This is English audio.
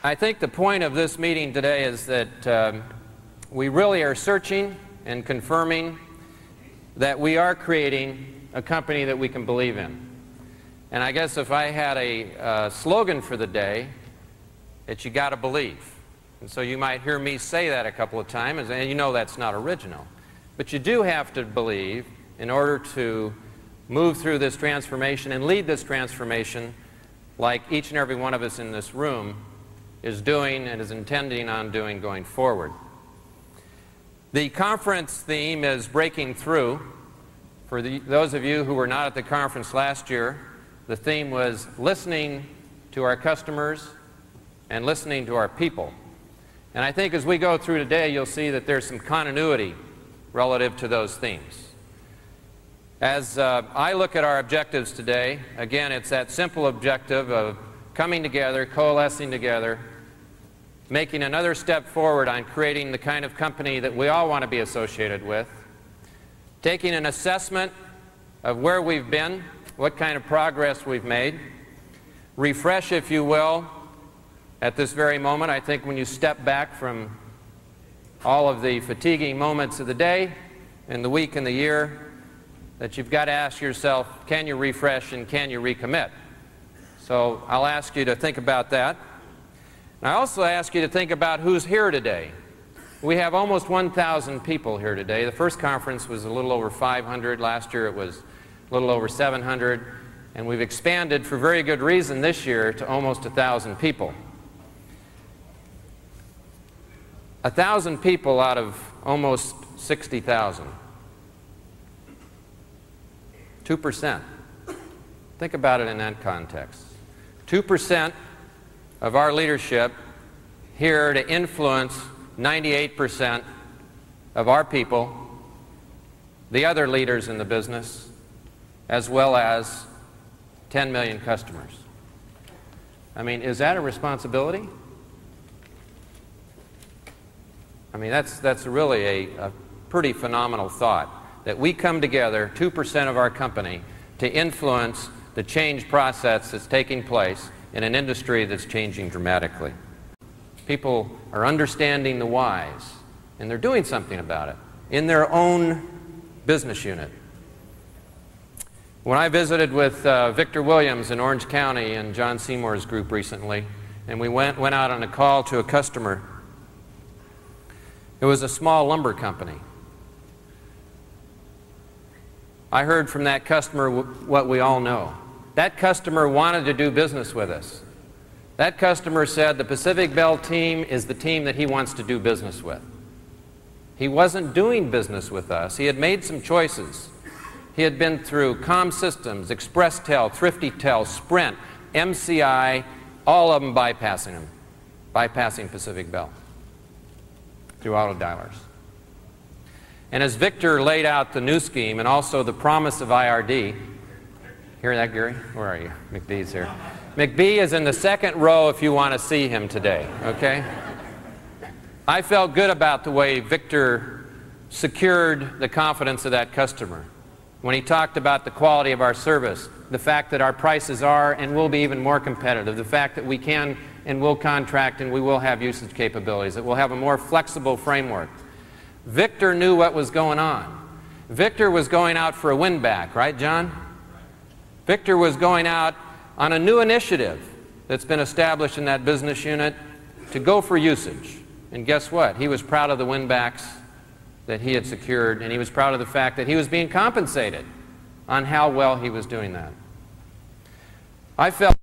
I think the point of this meeting today is that we really are searching and confirming that we are creating a company that we can believe in. And I guess if I had a slogan for the day, it's "you got to believe." And so you might hear me say that a couple of times, and you know that's not original. But you do have to believe in order to move through this transformation and lead this transformation like each and every one of us in this room is doing and is intending on doing going forward. The conference theme is breaking through. For those of you who were not at the conference last year, the theme was listening to our customers and listening to our people. And I think as we go through today, you'll see that there's some continuity relative to those themes. As I look at our objectives today, again, it's that simple objective of coming together, coalescing together, making another step forward on creating the kind of company that we all want to be associated with, taking an assessment of where we've been, what kind of progress we've made, refresh, if you will, at this very moment. I think when you step back from all of the fatiguing moments of the day and the week and the year, that you've got to ask yourself, can you refresh and can you recommit? So I'll ask you to think about that. And I also ask you to think about who's here today. We have almost 1,000 people here today. The first conference was a little over 500. Last year it was a little over 700. And we've expanded for very good reason this year to almost 1,000 people. 1,000 people out of almost 60,000. 2%. Think about it in that context. 2% of our leadership here to influence 98% of our people, the other leaders in the business, as well as 10 million customers. I mean, is that a responsibility? I mean, that's really a pretty phenomenal thought, that we come together, 2% of our company, to influence the change process that's taking place in an industry that's changing dramatically. People are understanding the whys, and they're doing something about it in their own business unit. When I visited with Victor Williams in Orange County and John Seymour's group recently, and we went out on a call to a customer, it was a small lumber company. I heard from that customer what we all know. That customer wanted to do business with us. That customer said the Pacific Bell team is the team that he wants to do business with. He wasn't doing business with us. He had made some choices. He had been through Com Systems, ExpressTel, ThriftyTel, Sprint, MCI, all of them bypassing Pacific Bell through auto dialers. And as Victor laid out the new scheme and also the promise of IRD, hear that, Gary? Where are you? McBee's here. McBee is in the second row if you want to see him today, okay? I felt good about the way Victor secured the confidence of that customer when he talked about the quality of our service, the fact that our prices are and will be even more competitive, the fact that we can and will contract and we will have usage capabilities, that we'll have a more flexible framework. Victor knew what was going on. Victor was going out for a win-back, right, John? Victor was going out on a new initiative that's been established in that business unit to go for usage. And guess what? He was proud of the win-backs that he had secured, and he was proud of the fact that he was being compensated on how well he was doing that. I felt